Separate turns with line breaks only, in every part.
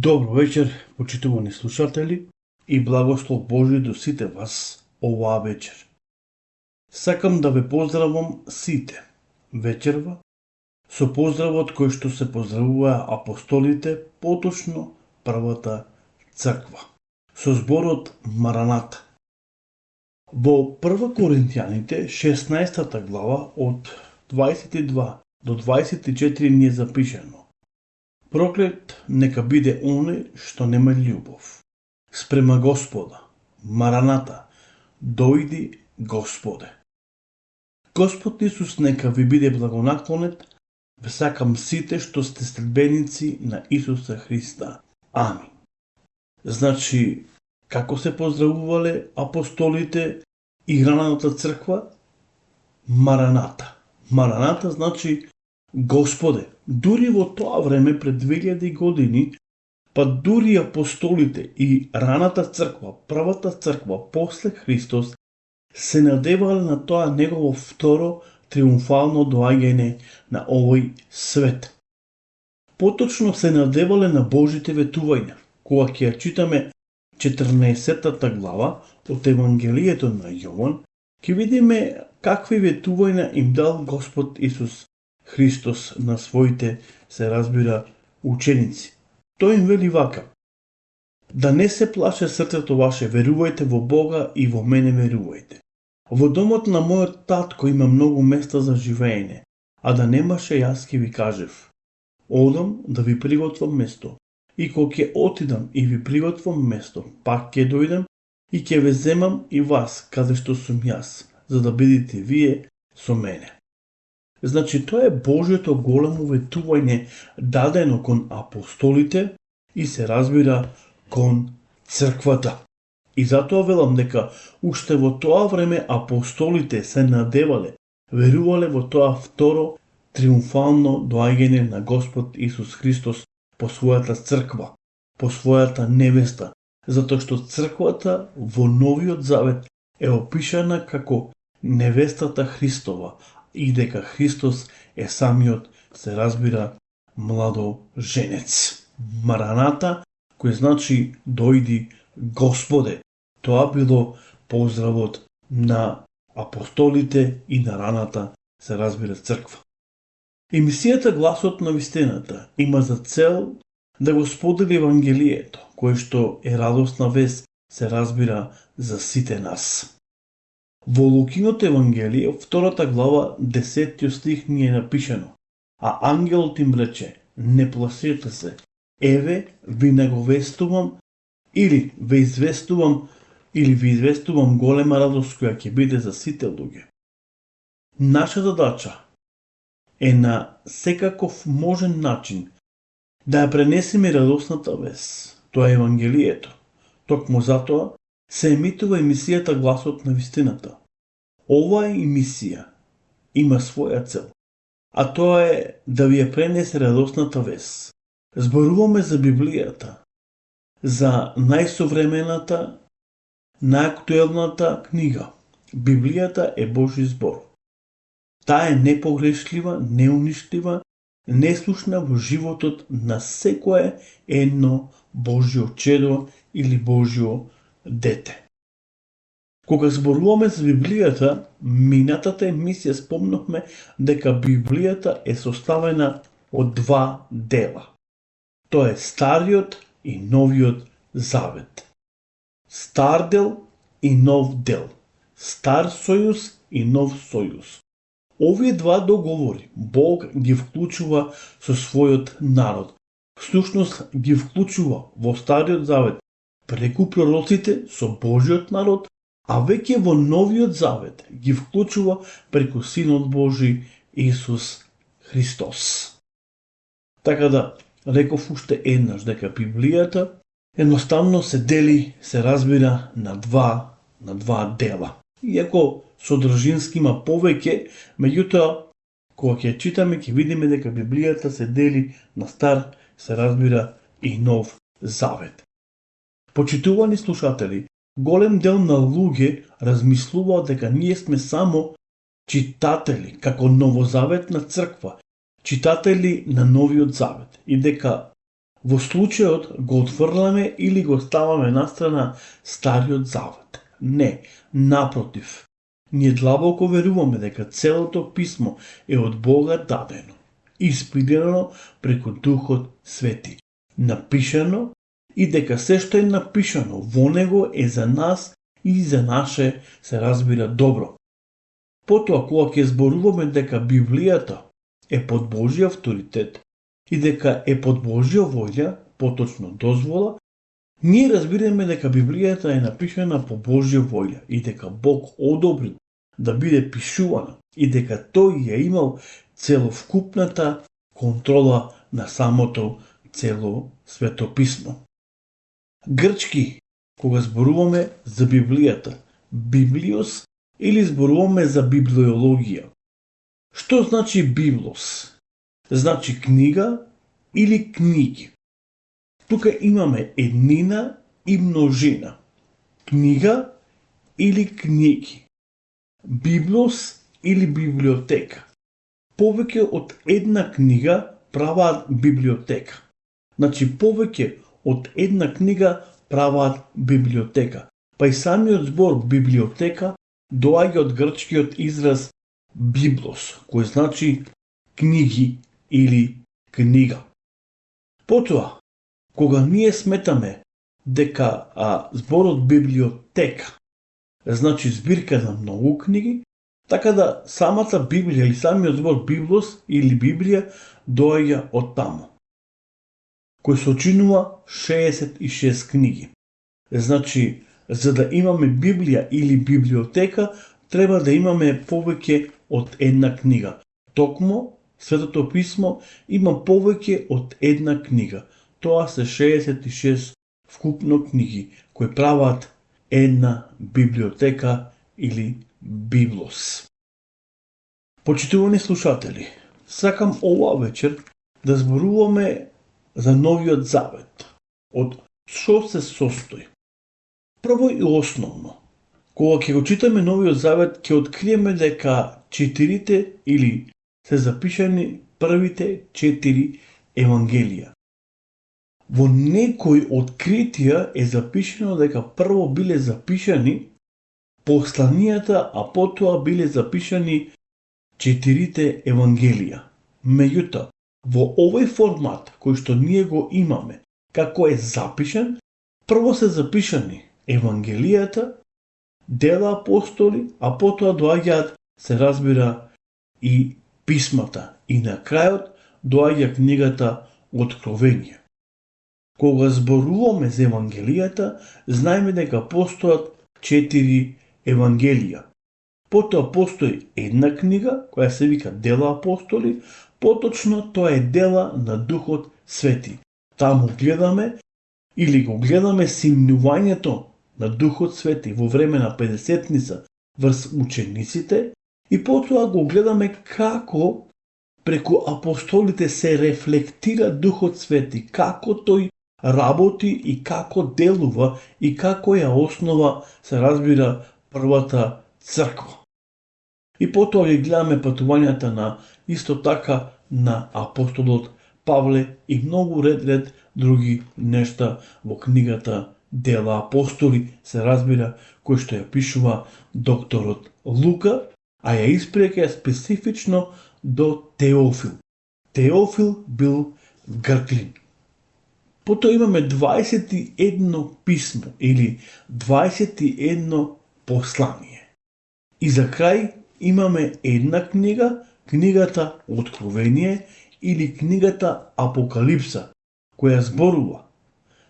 Добро вечер, почитувани слушатели, и благослов Божи до сите вас оваа вечер. Сакам да ве поздравам сите вечерва со поздравот кој што се поздравуваа апостолите, поточно првата црква, со зборот Мараната. Во 1 Коринтијаните, 16 глава, од 22 до 24 ни е запишено: Проклет нека биде оној што нема љубов спрема Господа. Мараната, дојди Господе. Господ Исус нека ви биде благонаклонет. Ве сакам сите што сте следбеници на Исуса Христа. Амин. Значи, како се поздравувале апостолите и раната црква? Мараната. Мараната значи Господе. Дури во тоа време пред 2000 години, па дури апостолите и раната црква, првата црква после Христос, се надевале на тоа негово второ триумфално доаѓање на овој свет. Поточно се надевале на Божите ветувања. Кога ќе ја читаме 14 глава од Евангелието на Јован, ќе видиме какви ветувања им дал Господ Исус Христос на своите, се разбира, ученици. Тој им вели вака: да не се плаше срцето ваше, верувајте во Бога и во мене верувајте. Во домот на мојот татко има многу места за живеење, а да немаше, јас ќе ви кажев: одам да ви приготвам место. И кога ќе отидам и ви приготвам место, пак ќе дојдам и ќе ве земам и вас каде што сум јас, за да бидете вие со мене. Значи, тоа е Божјото големо ветување дадено кон апостолите и се разбира кон црквата. И затоа велам дека уште во тоа време апостолите се надевале, верувале во тоа второ триумфално доаѓање на Господ Исус Христос по својата црква, по својата невеста, затоа што црквата во Новиот Завет е опишана како невестата Христова и дека Христос е самиот, се разбира, младоженец. Мараната, кој значи дојди Господе. Тоа било поздравот на апостолите и на раната, се разбира, црква. Емисијата Гласот на вистината има за цел да го сподели Евангелието, кое што е радосна вест, се разбира, за сите нас. Во Лукиното Евангелие, 2 глава, 10 стих ни е напишено: а ангелот им рече: не плашете се, еве ви наговестувам или ви известувам голема радост која ќе биде за сите луѓе. Наша задача е на секаков можен начин да ја пренесеме радосната вест. Тоа е Евангелието. Токму затоа се емитува емисијата Гласот на вистината. Оваа емисија има своја цел, а тоа е да ви ја пренесе радосната вест. Зборуваме за Библијата, за најсовремената, најактуелната книга. Библијата е Божи збор. Таа е непогрешлива, неуништива, неслушна во животот на секое едно Божјо чедо или Божјо дете. Кога зборуваме за Библијата, минатата емисија спомнавме дека Библијата е составена од два дела. Тоа е Стариот и Новиот Завет. Стар дел и Нов дел. Стар сојуз и Нов сојуз. Овие два договори Бог ги вклучува со својот народ. Всушност ги вклучува во Стариот Завет преку пророците со Божиот народ, а веќе во Новиот Завет ги вклучува преку Синот Божи Исус Христос. Така да, реков уште еднаш дека Библијата едноставно се дели, се разбира, на два дела. Иако содржински има повеќе, меѓутоа, кога ќе читаме, ќе видиме дека Библијата се дели на Стар, се разбира, и Нов Завет. Почитувани слушатели, голем дел на луѓе размислуваат дека ние сме само читатели, како новозаветна црква, читатели на Новиот Завет, и дека Во случајот го отфрламе или го ставаме настрана Стариот Завет. Не, напротив, ние длабоко веруваме дека целото писмо е од Бога дадено, испирано преку Духот Свети, напишано и дека се што е напишано во него е за нас и за наше, се разбира, добро. Потоа, кога ќе зборуваме дека Библијата е под Божји авторитет и дека е под Божја волја, поточно дозвола, ние разбираме дека Библијата е напишана по Божја волја и дека Бог одобрил да биде пишувана и дека тој ја имал целовкупната контрола на самото цело Свето писмо. Грчки, кога зборуваме за Библијата, Библиос, или зборуваме за библиологија. Што значи Библос? Значи книга или книги. Тука имаме еднина и множина. Книга или книги. Библос или библиотека. Повеќе од една книга праваат библиотека. Значи повеќе од една книга праваат библиотека. Па и самиот збор библиотека доаѓа од грчкиот израз библос, кој значи книги или книга. Потоа, кога ние сметаме дека зборот библиотека значи збирка на многу книги, така да самата Библија или самиот збор библос или Библија доаѓа од таму, кој сочинува 66 книги. Значи, за да имаме Библија или библиотека, треба да имаме повеќе од една книга. Токму Светото писмо има повеќе од една книга. Тоа се 66 вкупно книги, кои прават една библиотека или библос. Почитувани слушатели, сакам оваа вечер да зборуваме за Новиот Завет. Од што се состои? Прво и основно, кога ќе го читаме Новиот Завет, ќе откриеме дека четирите или се запишани првите 4 евангелија. Во некои откритија е запишано дека прво биле запишани посланијата, а потоа биле запишани 4 евангелија. Меѓутоа, во овој формат кој што ние го имаме, како е запишан, прво се запишани евангелијата, дела апостоли, а потоа доаѓаат, се разбира, и писмата. И на крајот доаѓа книгата Откровение. Кога зборуваме за евангелијата, знаеме дека постојат 4 евангелија. Потоа постои една книга, која се вика Дела апостоли, поточно тоа е дела на Духот Свети. Таму гледаме симнувањето на Духот Свети во време на Педесетница врз учениците и потоа го гледаме како преку апостолите се рефлектира Духот Свети, како тој работи и како делува и како ја основа, се разбира, првата црква. И потоа ги гледаме патувањата на исто така на апостолот Павле и многу ред други нешта во книгата Дела апостоли, се разбира, кој што ја пишува докторот Лука, а ја испрека специфично до Теофил. Теофил бил грклин. Потоа имаме 21 писмо или 21 послание. И за крај имаме една книга, книгата Откровение или книгата Апокалипса, која зборува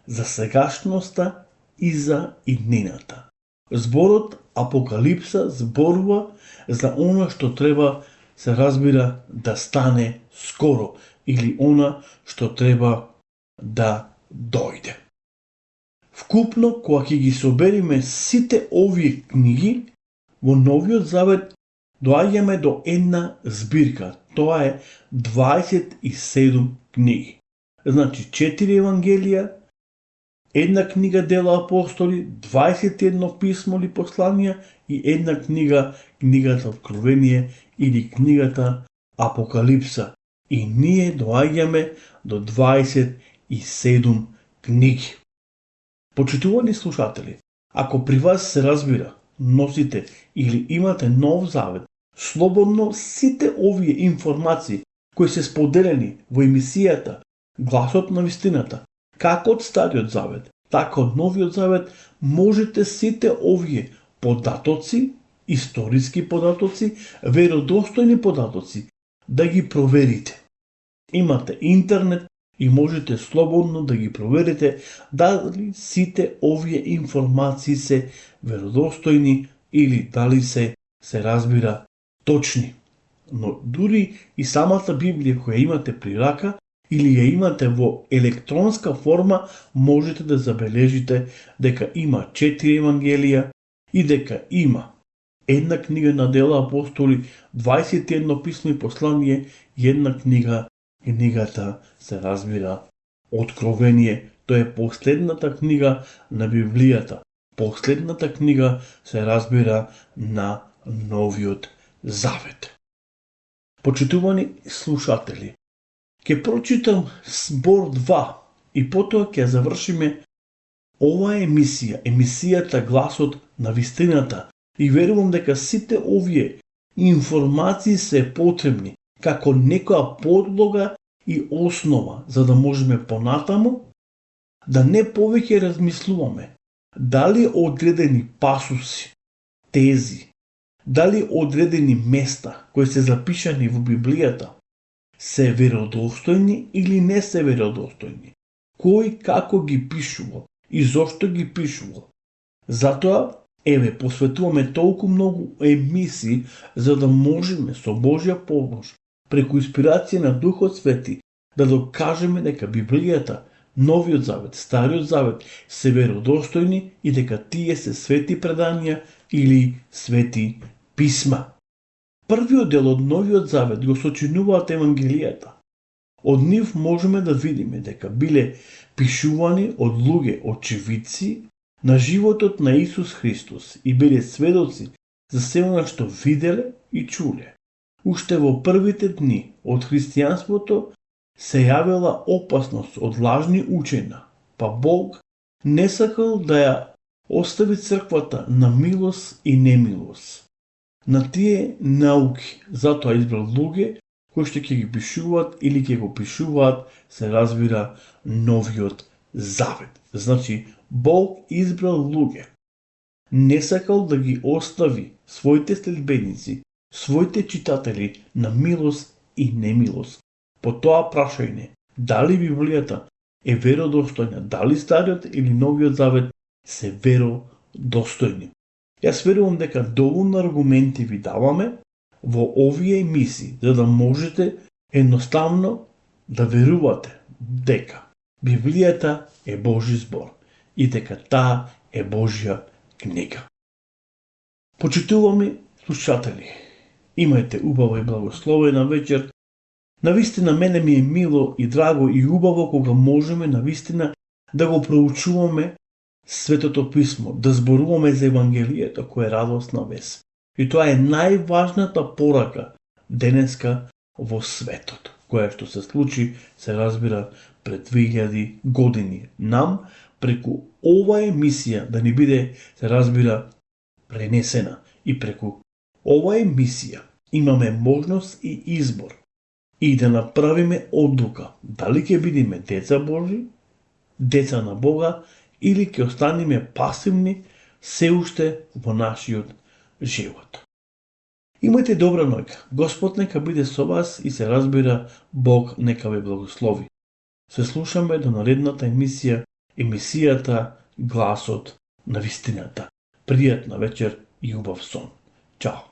за сегашноста и за иднината. Зборот Апокалипса зборува за она што треба, се разбира, да стане скоро или она што треба да дојде. Вкупно, кога ќе ги собериме сите овие книги, во Новиот Завет доаѓаме до една збирка. Тоа е 27 книги. Значи 4 евангелија, една книга Дела апостоли, 21 писмо или посланија и една книга, книгата Откровение или книгата Апокалипса. И ние доаѓаме до 21 27 книги. Почитувани слушатели, ако при вас се разбира, носите или имате Нов Завет, слободно сите овие информации кои се споделени во емисијата Гласот на вистината, како од Стариот Завет, така од Новиот Завет, можете сите овие податоци, историски податоци, веродостојни податоци, да ги проверите. Имате интернет и можете слободно да ги проверите дали сите овие информации се веродостојни или дали се разбира точни. Но дури и самата Библија која имате при рака или ја имате во електронска форма, можете да забележите дека има 4 евангелија и дека има една книга на Дела апостоли, 21 писмо и послание, и една книга, книгата се разбира Откровение. Тоа е последната книга на Библијата. Последната книга се разбира на Новиот Завет. Почитувани слушатели, ќе прочитам збор 2 и потоа ќе завршиме оваа емисија, емисијата Гласот на вистината, и верувам дека сите овие информации се потребни како некоја подлога и основа за да можеме понатаму да не повеќе размислуваме дали одредени пасуси, тези, дали одредени места кои се запишани во Библијата се веродостојни или не се веродостојни. Кој како ги пишува и зошто ги пишува. Затоа, посветуваме толку многу емисии за да можеме со Божја помош, преку инспирација на Духот Свети, да докажеме дека Библијата, Новиот Завет, Стариот Завет се веродостојни и дека тие се свети преданија или свети писма. Првиот дел од Новиот Завет го сочинуваат евангелијата. Од нив можеме да видиме дека биле пишувани од луѓе очевидци на животот на Исус Христос и биле сведоци за се она што виделе и чуле. Уште во првите дни од христијанството се јавила опасност од лажни учења, па Бог не сакал да ја остави црквата на милост и немилост. На тие науки, затоа избрал луѓе кои што ќе ги пишуваат или ќе го пишуваат, се разбира, Новиот Завет. Значи, Бог избрал луѓе. Не сакал да ги остави своите следбеници, своите читатели на милост и немилост. По тоа прашање, дали Библијата е веродостојна, дали Стариот или Новиот Завет се веродостојни. Јас верувам дека доволно аргументи ви даваме во овие емисии, за да можете едноставно да верувате дека Библијата е Божи збор и дека таа е Божја книга. Почитуваме слушатели, имајте убава и благословена вечер. Навистина мене ми е мило и драго и убаво кога можеме навистина да го проучуваме Светото Писмо, да зборуваме за Евангелието кој е радосна вест. И тоа е најважната порака денеска во светот, која што се случи, се разбира, пред 2000 години. Нам, преку ова емисија, да ни биде, се разбира, пренесена. И преку ова емисија имаме можност и избор и да направиме одлука дали ќе бидеме деца Божи, деца на Бога, или ќе останеме пасивни се уште во нашиот живот. Имајте добра ноќ. Господ нека биде со вас и се разбира, Бог нека ве благослови. Се слушаме до наредната емисија, емисијата Гласот на вистината. Пријатна вечер и убав сон. Чао.